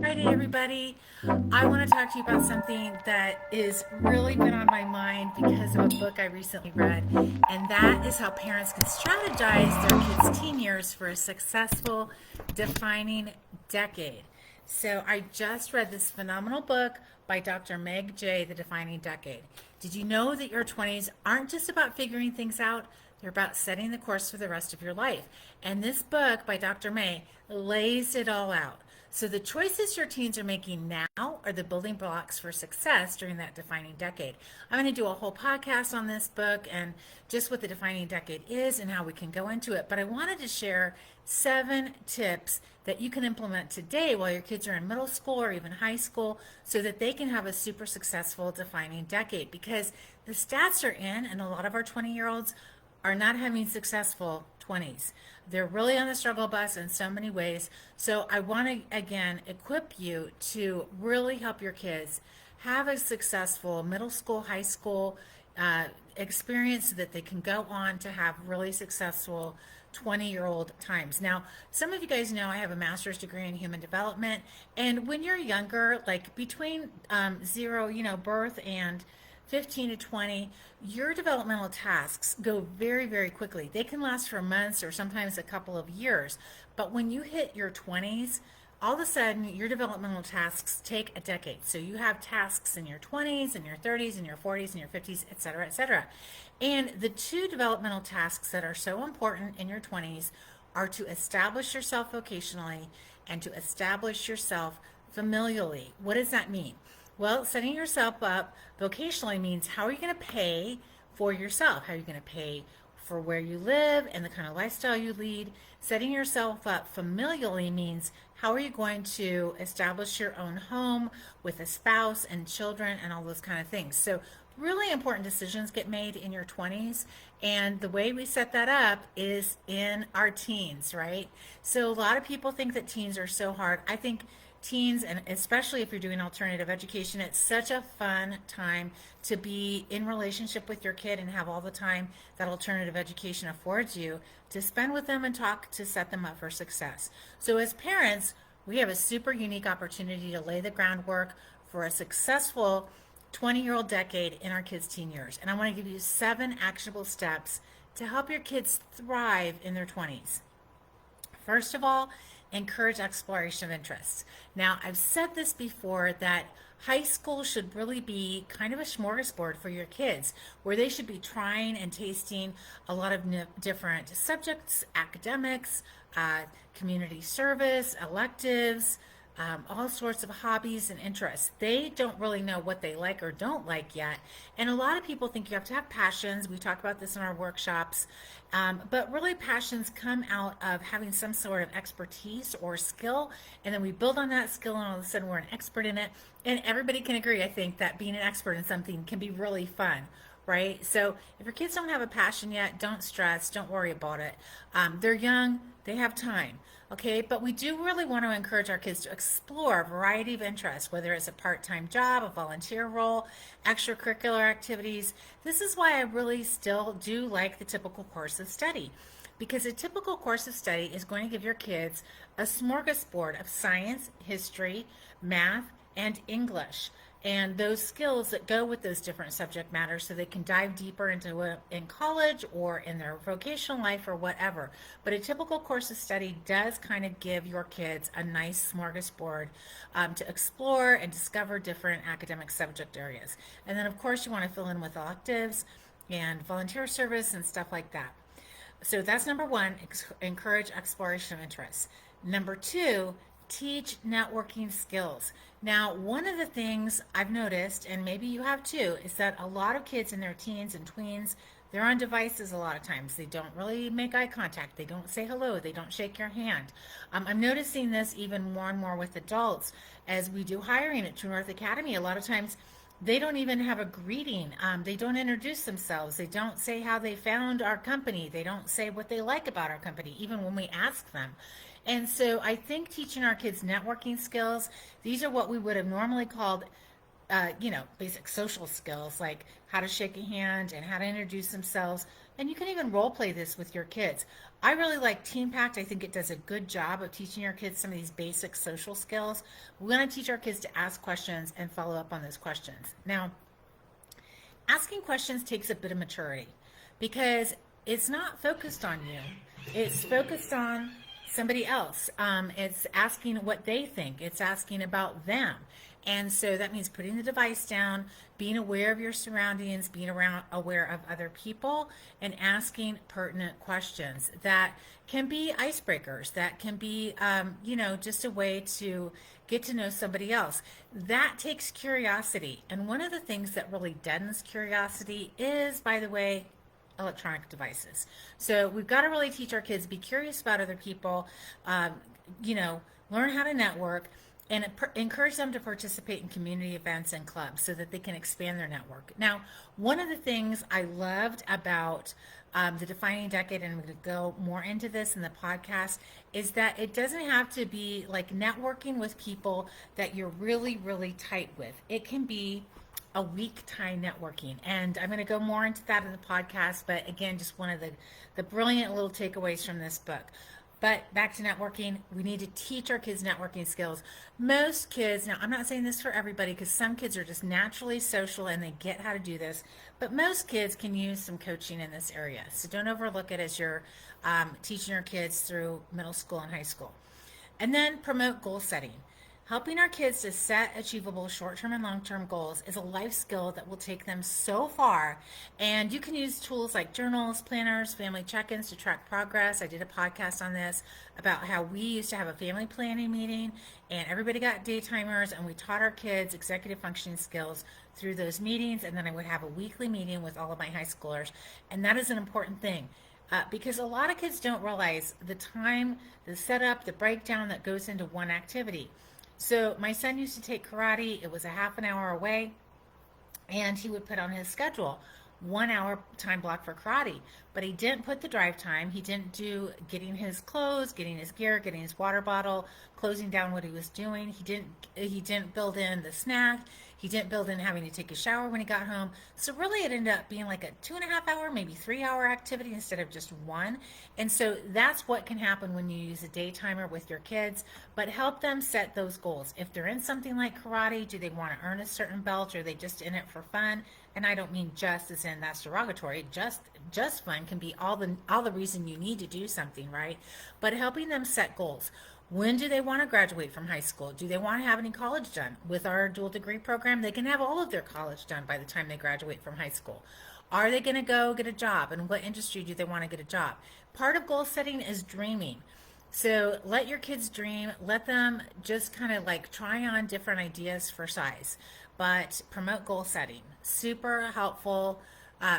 Friday, everybody. I want to talk to you about something that is really been on my mind because of a book I recently read, and that is how parents can strategize their kids' teen years for a successful defining decade. So I just read this phenomenal book by Dr. Meg Jay, The Defining Decade. Did you know that your 20s aren't just about figuring things out? They're about setting the course for the rest of your life. And this book by Dr. May lays it all out. So the choices your teens are making now are the building blocks for success during that defining decade. I'm going to do a whole podcast on this book and just what the defining decade is and how we can go into it. But I wanted to share 7 tips that you can implement today while your kids are in middle school or even high school so that they can have a super successful defining decade, because the stats are in and a lot of our 20-year-olds are not having successful 20s. They're really on the struggle bus in so many ways. So I want to, again, equip you to really help your kids have a successful middle school, high school experience so that they can go on to have really successful 20-year-old times. Now, some of you guys know I have a master's degree in human development. And when you're younger, like between zero, birth and 15 to 20, your developmental tasks go very, very quickly. They can last for months or sometimes a couple of years. But when you hit your 20s, all of a sudden your developmental tasks take a decade. So you have tasks in your 20s and your 30s and your 40s and your 50s, et cetera, et cetera. And the 2 developmental tasks that are so important in your 20s are to establish yourself vocationally and to establish yourself familially. What does that mean? Well, setting yourself up vocationally means how are you going to pay for yourself? How are you going to pay for where you live and the kind of lifestyle you lead? Setting yourself up familially means how are you going to establish your own home with a spouse and children and all those kind of things. So really important decisions get made in your 20s, and the way we set that up is in our teens, right? So a lot of people think that teens are so hard. I think teens, and especially if you're doing alternative education, it's such a fun time to be in relationship with your kid and have all the time that alternative education affords you to spend with them and talk to set them up for success. So as parents, we have a super unique opportunity to lay the groundwork for a successful 20-year-old decade in our kids' teen years. And I want to give you 7 actionable steps to help your kids thrive in their 20s. First of all, encourage exploration of interests. Now, I've said this before that high school should really be kind of a smorgasbord for your kids, where they should be trying and tasting a lot of different subjects, academics, community service, electives, all sorts of hobbies and interests. They don't really know what they like or don't like yet. And a lot of people think you have to have passions. We talk about this in our workshops. But really, passions come out of having some sort of expertise or skill. And then we build on that skill, and all of a sudden, we're an expert in it. And everybody can agree, I think, that being an expert in something can be really fun, right? So if your kids don't have a passion yet, don't stress, don't worry about it. They're young, they have time. Okay, but we do really want to encourage our kids to explore a variety of interests, whether it's a part-time job, a volunteer role, extracurricular activities. This is why I really still do like the typical course of study, because a typical course of study is going to give your kids a smorgasbord of science, history, math, and English, and those skills that go with those different subject matters so they can dive deeper into it in college or in their vocational life or whatever. But a typical course of study does kind of give your kids a nice smorgasbord to explore and discover different academic subject areas. And then, of course, you want to fill in with electives and volunteer service and stuff like that. So that's number 1, encourage exploration of interests. Number 2, teach networking skills. Now, one of the things I've noticed, and maybe you have too, is that a lot of kids in their teens and tweens, they're on devices a lot of times. They don't really make eye contact. They don't say hello. They don't shake your hand. I'm noticing this even more and more with adults as we do hiring at True North Academy. A lot of times they don't even have a greeting. They don't introduce themselves. They don't say how they found our company. They don't say what they like about our company, even when we ask them. And so I think teaching our kids networking skills, these are what we would have normally called, basic social skills, like how to shake a hand and how to introduce themselves. And you can even role play this with your kids. I really like Team Pact. I think it does a good job of teaching your kids some of these basic social skills. We want to teach our kids to ask questions and follow up on those questions. Now, asking questions takes a bit of maturity because it's not focused on you, it's focused on somebody else. It's asking what they think, it's asking about them. And so that means putting the device down, being aware of your surroundings, being around aware of other people, and asking pertinent questions that can be icebreakers, that can be, just a way to get to know somebody else. That takes curiosity. And one of the things that really deadens curiosity is, by the way, electronic devices. So we've got to really teach our kids, be curious about other people, learn how to network, and encourage them to participate in community events and clubs so that they can expand their network. Now, one of the things I loved about the Defining Decade, and I'm going to go more into this in the podcast, is that it doesn't have to be like networking with people that you're really, really tight with. It can be a week time networking. And I'm going to go more into that in the podcast. But again, just one of the brilliant little takeaways from this book. But back to networking, we need to teach our kids networking skills. Most kids, now I'm not saying this for everybody because some kids are just naturally social and they get how to do this, but most kids can use some coaching in this area. So don't overlook it as you're teaching your kids through middle school and high school. And then promote goal setting. Helping our kids to set achievable short-term and long-term goals is a life skill that will take them so far. And you can use tools like journals, planners, family check-ins to track progress. I did a podcast on this about how we used to have a family planning meeting and everybody got day timers and we taught our kids executive functioning skills through those meetings. And then I would have a weekly meeting with all of my high schoolers. And that is an important thing. Because a lot of kids don't realize the time, the setup, the breakdown that goes into one activity. So my son used to take karate. It was a half an hour away, and he would put on his schedule 1 hour time block for karate, but he didn't put the drive time. He didn't do getting his clothes, getting his gear, getting his water bottle, closing down what he was doing. He didn't build in the snack. He didn't build in having to take a shower when he got home. So really it ended up being like a 2.5 hour, maybe 3 hour activity instead of just one. And so that's what can happen when you use a day timer with your kids, but help them set those goals. If they're in something like karate, do they want to earn a certain belt or are they just in it for fun? And I don't mean just as in that's derogatory. Just fun can be all the reason you need to do something, right? But helping them set goals. When do they want to graduate from high school? Do they want to have any college done? With our dual degree program, they can have all of their college done by the time they graduate from high school. Are they going to go get a job? And what industry do they want to get a job? Part of goal setting is dreaming. So let your kids dream. Let them just kind of like try on different ideas for size. But promote goal setting. Super helpful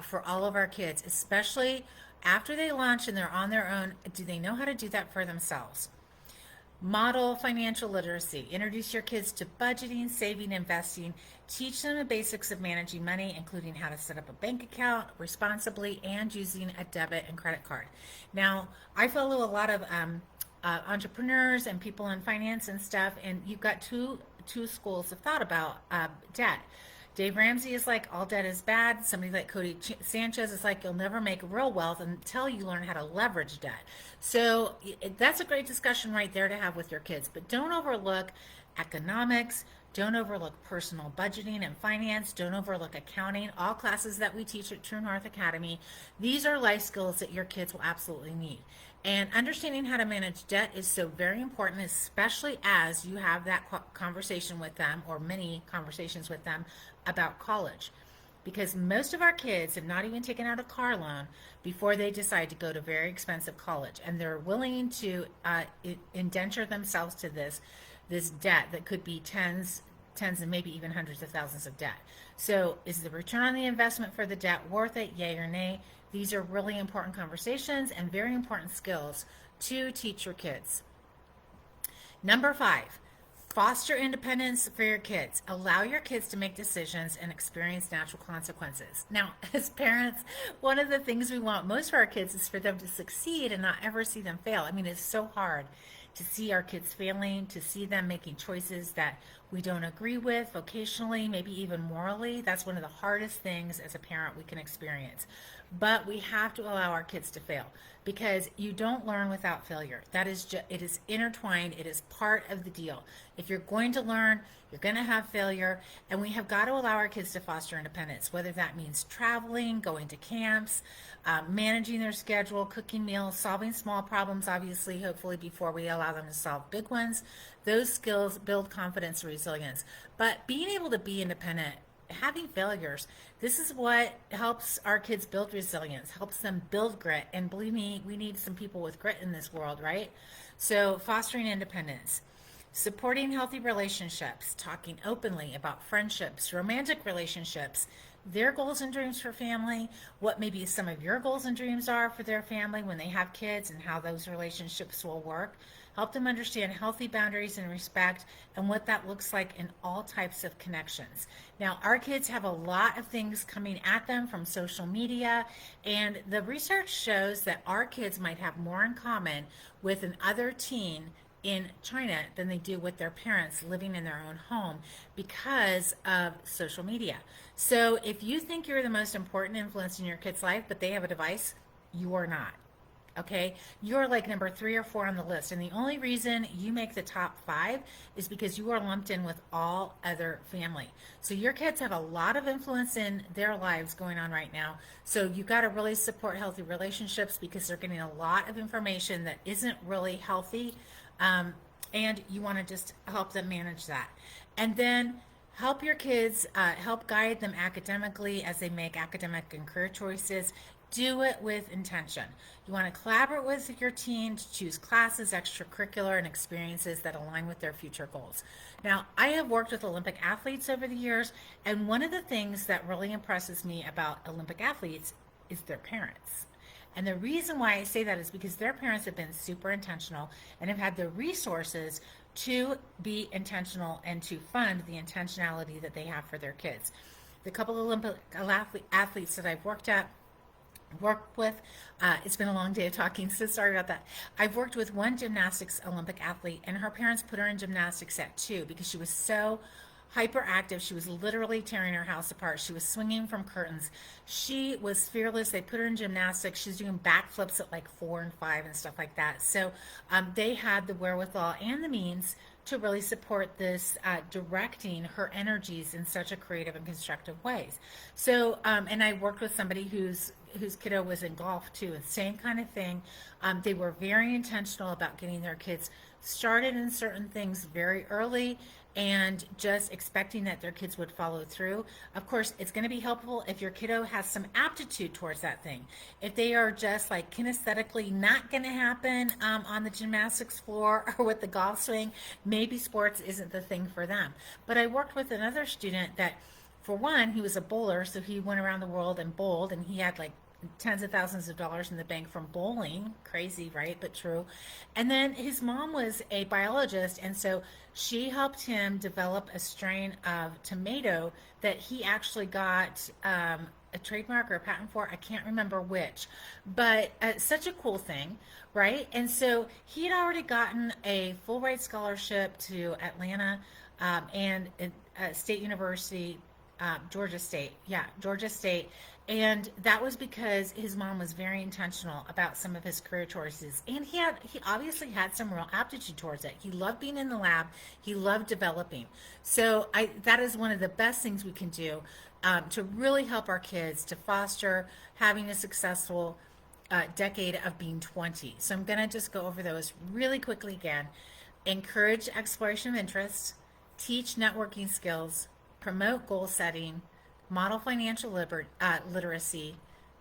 for all of our kids, especially after they launch and they're on their own. Do they know how to do that for themselves? Model financial literacy. Introduce your kids to budgeting, saving, investing. Teach them the basics of managing money, including how to set up a bank account responsibly and using a debit and credit card. Now, I follow a lot of entrepreneurs and people in finance and stuff, and you've got two schools of thought about debt. Dave Ramsey is like, all debt is bad. Somebody like Cody Sanchez is like, you'll never make real wealth until you learn how to leverage debt. So that's a great discussion right there to have with your kids. But don't overlook economics. Don't overlook personal budgeting and finance. Don't overlook accounting. All classes that we teach at True North Academy. These are life skills that your kids will absolutely need. And understanding how to manage debt is so very important, especially as you have that conversation with them, or many conversations with them, about college. Because most of our kids have not even taken out a car loan before they decide to go to very expensive college. And they're willing to indenture themselves to this debt that could be tens and maybe even hundreds of thousands of debt. So is the return on the investment for the debt worth it, yay or nay? These are really important conversations and very important skills to teach your kids. Number 5, foster independence for your kids. Allow your kids to make decisions and experience natural consequences. Now, as parents, one of the things we want most of our kids is for them to succeed and not ever see them fail. I mean, it's so hard to see our kids failing, to see them making choices that we don't agree with vocationally, maybe even morally. That's one of the hardest things as a parent we can experience. but we have to allow our kids to fail because you don't learn without failure. That is just, it is intertwined. It is part of the deal. If you're going to learn, you're going to have failure, and we have got to allow our kids to foster independence, whether that means traveling, going to camps, managing their schedule, cooking meals, solving small problems, obviously, hopefully, before we allow them to solve big ones. Those skills build confidence and resilience. But being able to be independent, having failures, this is what helps our kids build resilience, helps them build grit. And believe me, we need some people with grit in this world, right? So fostering independence, supporting healthy relationships, talking openly about friendships, romantic relationships, their goals and dreams for family, what maybe some of your goals and dreams are for their family when they have kids, and how those relationships will work. Help them understand healthy boundaries and respect and what that looks like in all types of connections. Now, our kids have a lot of things coming at them from social media, and the research shows that our kids might have more in common with another teen in China than they do with their parents living in their own home because of social media. So if you think you're the most important influence in your kid's life, but they have a device, you are not. Okay, you're like number 3 or 4 on the list, and the only reason you make the top 5 is because you are lumped in with all other family. So your kids have a lot of influence in their lives going on right now, so you've got to really support healthy relationships because they're getting a lot of information that isn't really healthy, and you want to just help them manage that. And then help your kids, help guide them academically as they make academic and career choices. Do it with intention. You want to collaborate with your teen to choose classes, extracurricular, and experiences that align with their future goals. Now, I have worked with Olympic athletes over the years, and one of the things that really impresses me about Olympic athletes is their parents. And the reason why I say that is because their parents have been super intentional and have had the resources to be intentional and to fund the intentionality that they have for their kids. The couple of Olympic athletes that I've worked with, it's been a long day of talking, so sorry about that. I've worked with one gymnastics Olympic athlete, and her parents put her in gymnastics at 2 because she was so hyperactive. She was literally tearing her house apart. She was swinging from curtains. She was fearless. They put her in gymnastics. She's doing backflips at like 4 and 5 and stuff like that. So they had the wherewithal and the means to really support this, directing her energies in such a creative and constructive ways. So, and I worked with somebody whose kiddo was in golf too, and same kind of thing. They were very intentional about getting their kids started in certain things very early and just expecting that their kids would follow through. Of course, it's going to be helpful if your kiddo has some aptitude towards that thing. If they are just like kinesthetically not going to happen on the gymnastics floor or with the golf swing, maybe sports isn't the thing for them. But I worked with another student that, for one, he was a bowler, so he went around the world and bowled, and he had like tens of thousands of dollars in the bank from bowling. Crazy, right? But true. And then his mom was a biologist, and so she helped him develop a strain of tomato that he actually got a trademark or a patent for. I can't remember which, but such a cool thing, right? And so he had already gotten a full ride scholarship to Atlanta and State University, Georgia State. Yeah, Georgia State. And that was because his mom was very intentional about some of his career choices. And he obviously had some real aptitude towards it. He loved being in the lab. He loved developing. So that is one of the best things we can do to really help our kids to foster having a successful decade of being 20. So I'm going to just go over those really quickly again. Encourage exploration of interests, teach networking skills, promote goal setting, model financial literacy,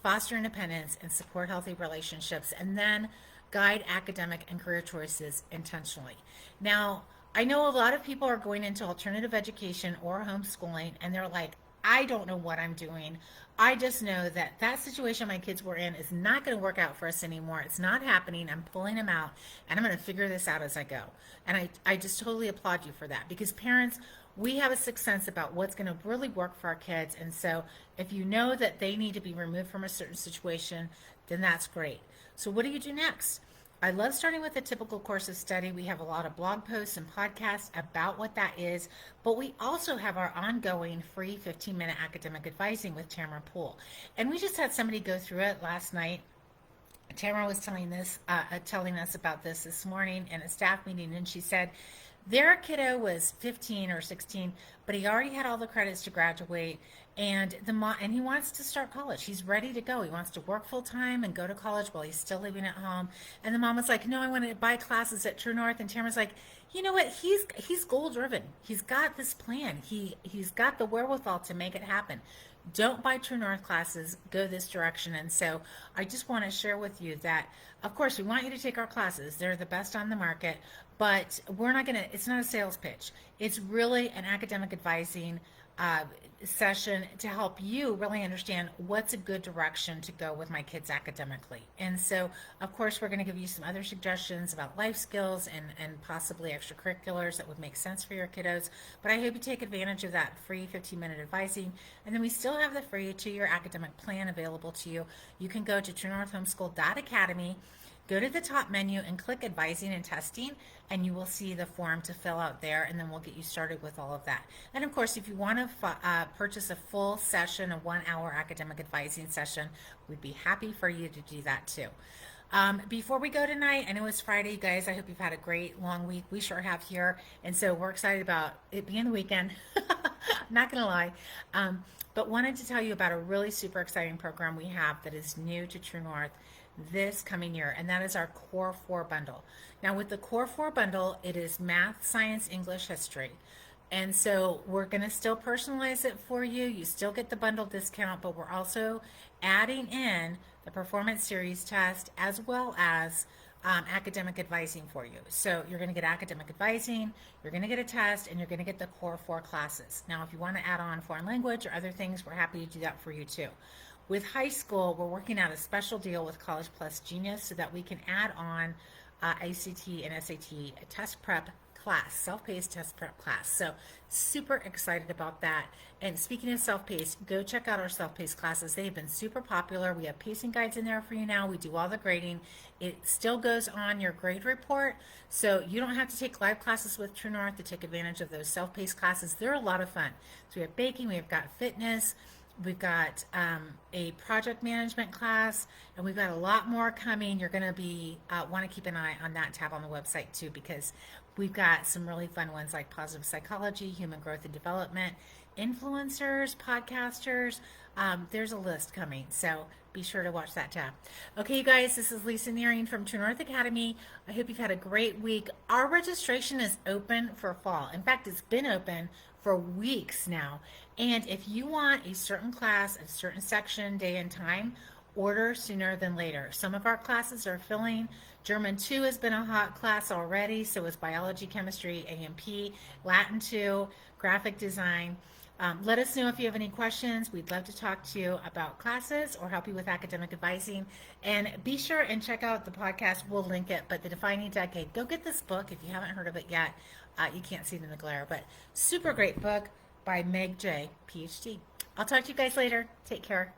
foster independence, and support healthy relationships, and then guide academic and career choices intentionally. Now, I know a lot of people are going into alternative education or homeschooling, and they're like, I don't know what I'm doing. I just know that that situation my kids were in is not going to work out for us anymore. It's not happening. I'm pulling them out, and I'm going to figure this out as I go. And I just totally applaud you for that, because parents, we have a sixth sense about what's going to really work for our kids. And so if you know that they need to be removed from a certain situation, then that's great. So what do you do next? I love starting with a typical course of study. We have a lot of blog posts and podcasts about what that is, but we also have our ongoing free 15-minute academic advising with Tamara Poole. And we just had somebody go through it last night. Tamara was telling us about this morning in a staff meeting, and she said their kiddo was 15 or 16, but he already had all the credits to graduate, and and he wants to start college. He's ready to go. He wants to work full time and go to college while he's still living at home. And the mom was like, "No, I want to buy classes at True North." And Tamara's like, "You know what? He's goal driven. He's got this plan. He's got the wherewithal to make it happen. Don't buy True North classes, go this direction." And so I just want to share with you that, of course, we want you to take our classes. They're the best on the market, but it's not a sales pitch. It's really an academic advising session to help you really understand what's a good direction to go with my kids academically. And so, of course, we're going to give you some other suggestions about life skills and possibly extracurriculars that would make sense for your kiddos. But I hope you take advantage of that free 15-minute advising. And then we still have the free 2-year academic plan available to you. You can go to truenorthhomeschool.academy, go to the top menu and click advising and testing, and you will see the form to fill out there, and then we'll get you started with all of that. And of course, if you want to purchase a full session, a 1-hour academic advising session, we'd be happy for you to do that too. Before we go tonight, I know it's Friday, you guys. I hope you've had a great long week. We sure have here, and so we're excited about it being the weekend. Not gonna lie, but wanted to tell you about a really super exciting program we have that is new to True North this coming year, and that is our Core 4 bundle. Now, with the Core 4 bundle, it is math, science, English, history. And so we're going to still personalize it for you. You still get the bundle discount, but we're also adding in the performance series test as well as academic advising for you. So you're going to get academic advising, you're going to get a test, and you're going to get the Core 4 classes. Now, if you want to add on foreign language or other things, we're happy to do that for you too. With high school, we're working out a special deal with College Plus Genius so that we can add on ACT and SAT test prep class, self-paced test prep class. So super excited about that. And speaking of self-paced, go check out our self-paced classes. They've been super popular. We have pacing guides in there for you now. We do all the grading. It still goes on your grade report, so you don't have to take live classes with True North to take advantage of those self-paced classes. They're a lot of fun. So we have baking, we've got fitness, we've got a project management class, and we've got a lot more coming. You're going to be want to keep an eye on that tab on the website too, because we've got some really fun ones like positive psychology, human growth and development, influencers, podcasters. There's a list coming, so be sure to watch that tab. Okay, you guys, this is Lisa Nehring from True North Academy. I hope you've had a great week. Our registration is open for fall. In fact, it's been open for weeks now. And if you want a certain class, a certain section, day and time, order sooner than later. Some of our classes are filling. German 2 has been a hot class already, so is biology, chemistry, A&P, Latin 2, graphic design. Let us know if you have any questions. We'd love to talk to you about classes or help you with academic advising. And be sure and check out the podcast. We'll link it. But The Defining Decade, go get this book if you haven't heard of it yet. You can't see it in the glare, but super great book by Meg Jay, PhD. I'll talk to you guys later. Take care.